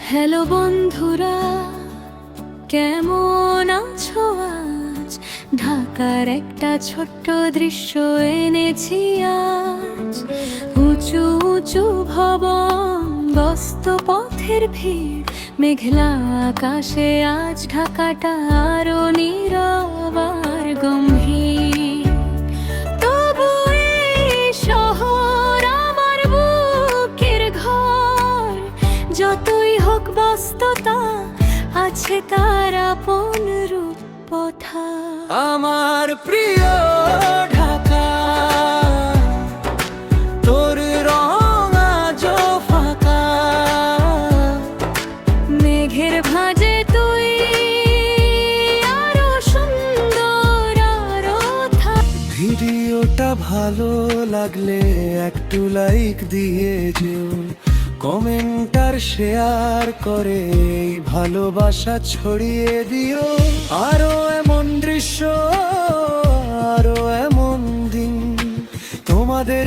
Hello বন্ধুরা, কেমন আছো আজ? ঢাকার একটা ছোট্ট দৃশ্য এনেছি আজ। উঁচু উঁচু ভবন, ব্যস্ত পথের ভিড়, মেঘলা আকাশে আজ ঢাকাটা আরো নীরব আর গম্ভীর। তবু এই শহর আমার বুকের ঘর। যতই হোক ব্যস্ততা, আছে তার আপন রূপকথা। আমার প্রিয় ঢাকা, তোর রং আজও ফাঁকা। মেঘের ভাঁজে তুই আরো সুন্দর, আরো ভিডিওটা ভালো লাগলে একটু লাইক দিয়ে যেও, কমেন্ট আর শেয়ার করে এই ভালোবাসা ছড়িয়ে দিও। আরো এমন দৃশ্য, আরো এমন দিন তোমাদের